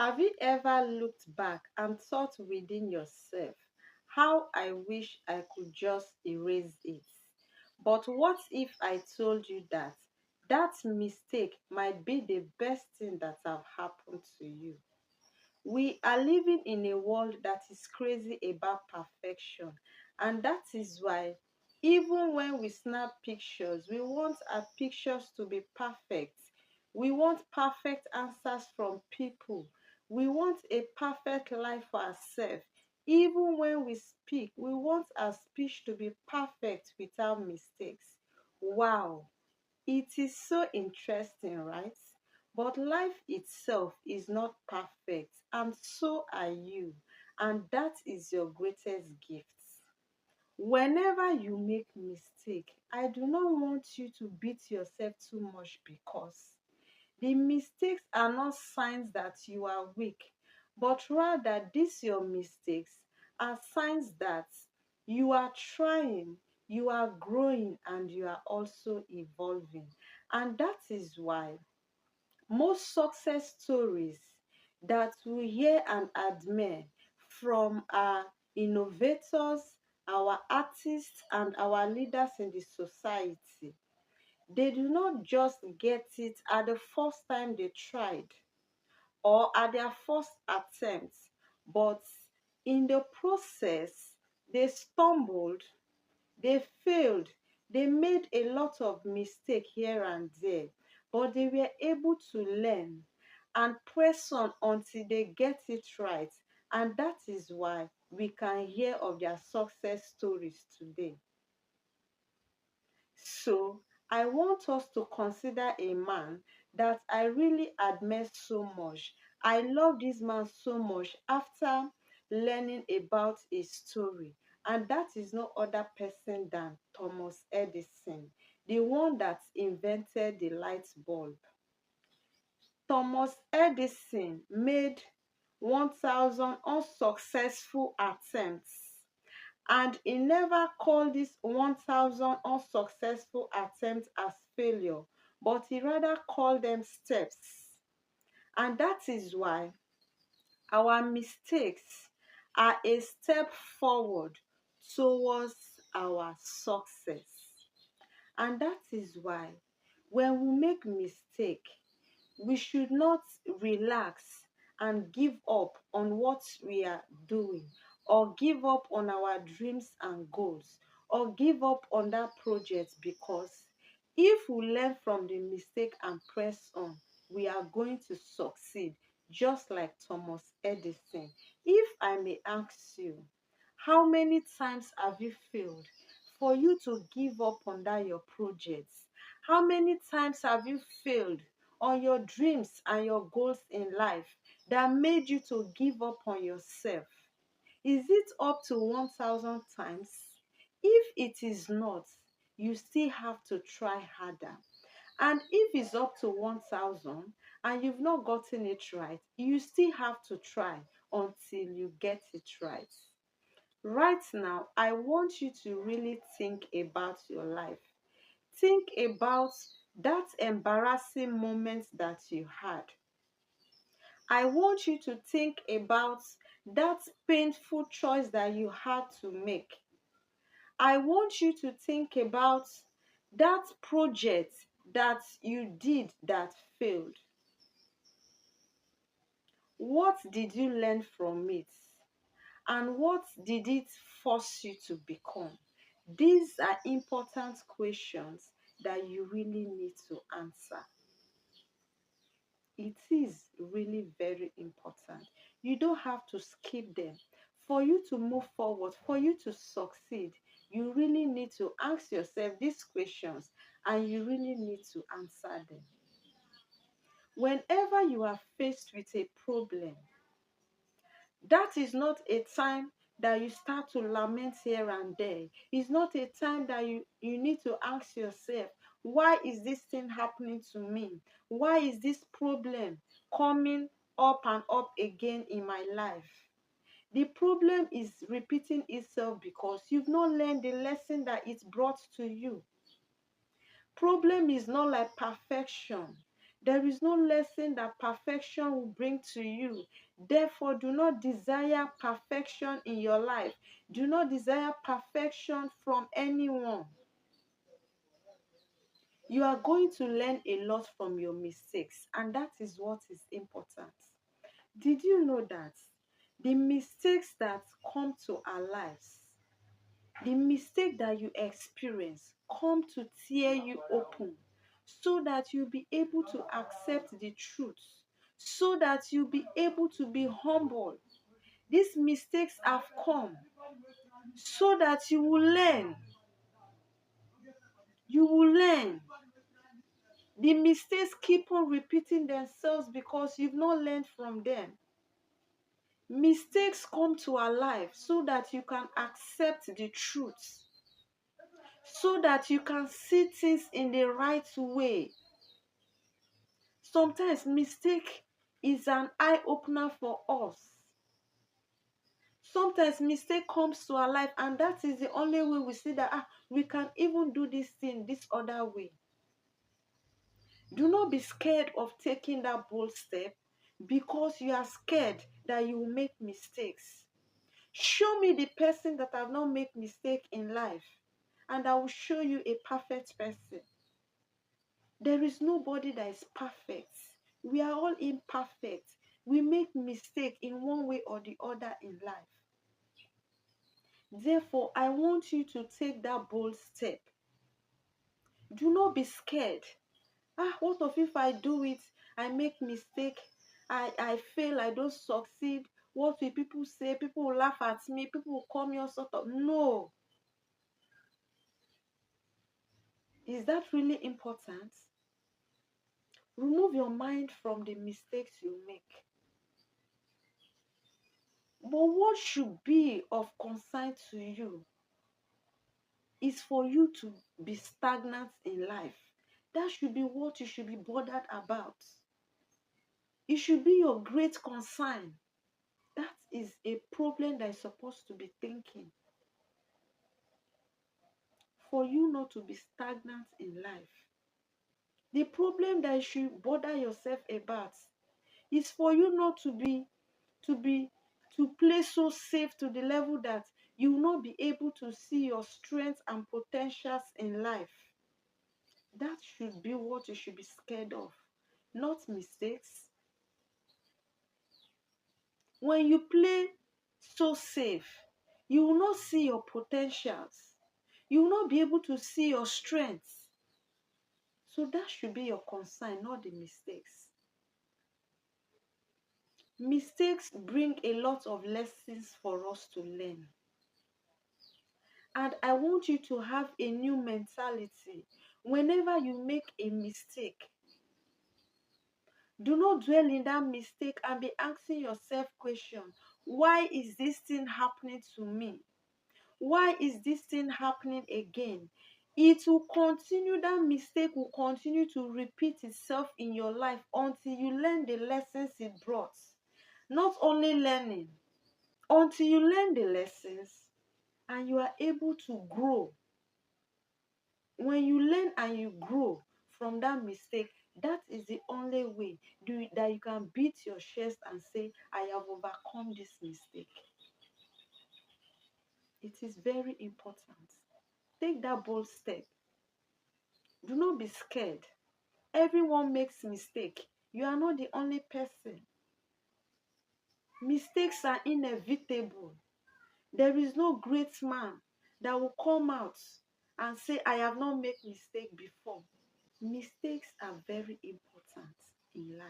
Have you ever looked back and thought within yourself, how I wish I could just erase it? But what if I told you that that mistake might be the best thing that have happened to you? We are living in a world that is crazy about perfection, and that is why even when we snap pictures, we want our pictures to be perfect. We want perfect answers from people. We want a perfect life for ourselves. Even when we speak, we want our speech to be perfect without mistakes. Wow, it is so interesting, right? But life itself is not perfect, and so are you. And that is your greatest gift. Whenever you make mistake, I do not want you to beat yourself too much, because the mistakes are not signs that you are weak, but rather these your mistakes are signs that you are trying, you are growing, and you are also evolving. And that is why most success stories that we hear and admire from our innovators, our artists, and our leaders in the society, they do not just get it at the first time they tried or at their first attempt, but in the process, they stumbled, they failed, they made a lot of mistake here and there, but they were able to learn and press on until they get it right. And that is why we can hear of their success stories today. So I want us to consider a man that I really admire so much. I love this man so much after learning about his story. And that is no other person than Thomas Edison, the one that invented the light bulb. Thomas Edison made 1,000 unsuccessful attempts, and he never called this 1,000 unsuccessful attempts as failure, but he rather called them steps. And that is why our mistakes are a step forward towards our success. And that is why when we make mistake, we should not relax and give up on what we are doing, or give up on our dreams and goals, or give up on that project, because if we learn from the mistake and press on, we are going to succeed, just like Thomas Edison. If I may ask you, how many times have you failed for you to give up on that your project? How many times have you failed on your dreams and your goals in life that made you to give up on yourself? Is it up to 1,000 times? If it is not, you still have to try harder. And if it's up to 1,000 and you've not gotten it right, you still have to try until you get it right. Right now, I want you to really think about your life. Think about that embarrassing moment that you had. I want you to think about that painful choice that you had to make. I want you to think about that project that you did that failed. What did you learn from it? And what did it force you to become? These are important questions that you really need to answer. It is really very important. You don't have to skip them. For you to move forward, for you to succeed, you really need to ask yourself these questions, and you really need to answer them. Whenever you are faced with a problem, that is not a time that you start to lament here and there. It's not a time that you need to ask yourself, why is this thing happening to me? Why is this problem coming up and up again in my life? The problem is repeating itself because you've not learned the lesson that it brought to you. Problem is not like perfection. There is no lesson that perfection will bring to you. Therefore, do not desire perfection in your life. Do not desire perfection from anyone. You are going to learn a lot from your mistakes, and that is what is important. Did you know that the mistakes that come to our lives, the mistake that you experience, come to tear you open so that you'll be able to accept the truth, so that you'll be able to be humble. These mistakes have come so that you will learn. You will learn. The mistakes keep on repeating themselves because you've not learned from them. Mistakes come to our life so that you can accept the truth, so that you can see things in the right way. Sometimes mistake is an eye-opener for us. Sometimes mistake comes to our life, and that is the only way we see that we can even do this thing this other way. Do not be scared of taking that bold step because you are scared that you will make mistakes. Show me the person that have not made mistake in life, and I will show you a perfect person. There is nobody that is perfect. We are all imperfect. We make mistake in one way or the other in life. Therefore, I want you to take that bold step. Do not be scared. What if I do it? I make mistake. I fail. I don't succeed. What will people say? People will laugh at me. People will call me all sort of. No. Is that really important? Remove your mind from the mistakes you make. But what should be of concern to you is for you to be stagnant in life. That should be what you should be bothered about. It should be your great concern. That is a problem that is supposed to be thinking. For you not to be stagnant in life. The problem that you should bother yourself about is for you not to play so safe to the level that you will not be able to see your strengths and potentials in life. That should be what you should be scared of, not mistakes. When you play so safe, you will not see your potentials. You will not be able to see your strengths. So that should be your concern, not the mistakes. Mistakes bring a lot of lessons for us to learn. And I want you to have a new mentality. Whenever you make a mistake, do not dwell in that mistake and be asking yourself questions. Why is this thing happening to me? Why is this thing happening again? It will continue, that mistake will continue to repeat itself in your life until you learn the lessons it brought. Not only learning, until you learn the lessons and you are able to grow. When you learn and you grow from that mistake, that is the only way that you can beat your chest and say, I have overcome this mistake. It is very important. Take that bold step. Do not be scared. Everyone makes mistake. You are not the only person. Mistakes are inevitable. There is no great man that will come out and say, I have not made mistake before. Mistakes are very important in life.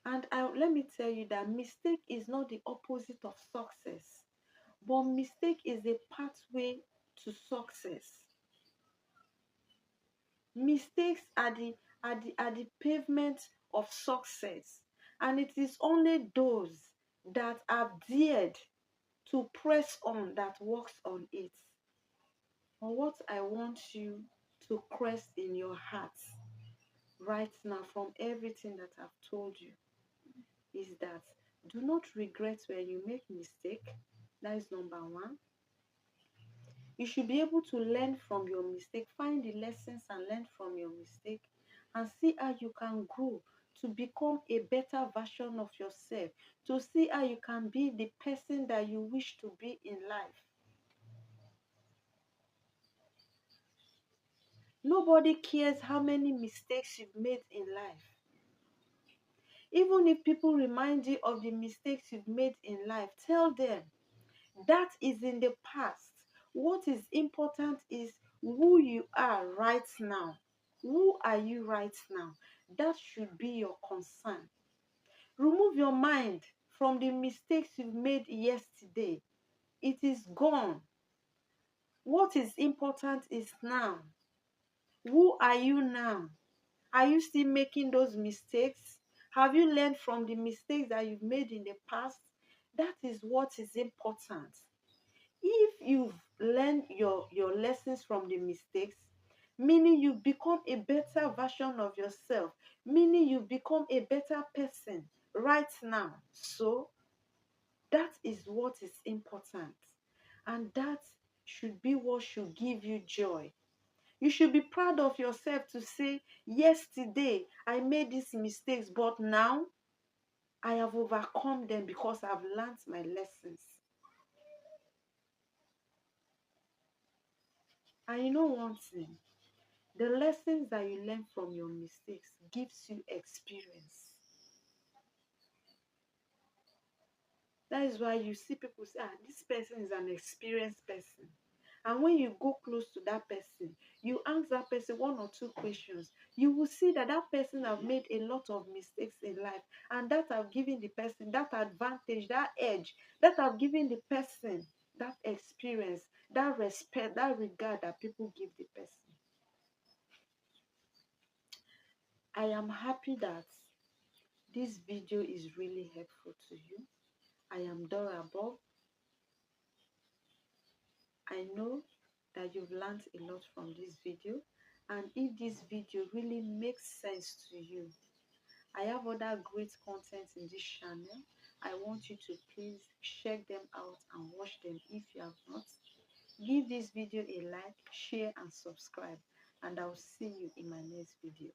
And let me tell you that mistake is not the opposite of success, but mistake is a pathway to success. Mistakes are the pavement of success, and it is only those that have dared to press on that works on it. But what I want you to crest in your heart right now from everything that I've told you is that do not regret when you make mistake. That is number one. You should be able to learn from your mistake, find the lessons and learn from your mistake. and see how you can grow to become a better version of yourself, to see how you can be the person that you wish to be in life. Nobody cares how many mistakes you've made in life. Even if people remind you of the mistakes you've made in life, tell them that is in the past. What is important is who you are right now. Who are you right now? That should be your concern. Remove your mind from the mistakes you've made yesterday. It is gone. What is important is now. Who are you now? Are you still making those mistakes? Have you learned from the mistakes that you've made in the past? That is what is important. If you've learned your lessons from the mistakes, meaning you become a better version of yourself, meaning you become a better person right now. So that is what is important. And that should be what should give you joy. You should be proud of yourself to say, yesterday I made these mistakes, but now I have overcome them because I've learned my lessons. And you know one thing, the lessons that you learn from your mistakes gives you experience. That is why you see people say, this person is an experienced person. And when you go close to that person, you ask that person one or two questions, you will see that that person have made a lot of mistakes in life, and that have given the person that advantage, that edge, that have given the person that experience, that respect, that regard that people give the person. I am happy that this video is really helpful to you. I am Dora Bob. I know that you've learned a lot from this video, and if this video really makes sense to you, I have other great content in this channel. I want you to please check them out and watch them if you have not. Give this video a like, share and subscribe, and I'll see you in my next video.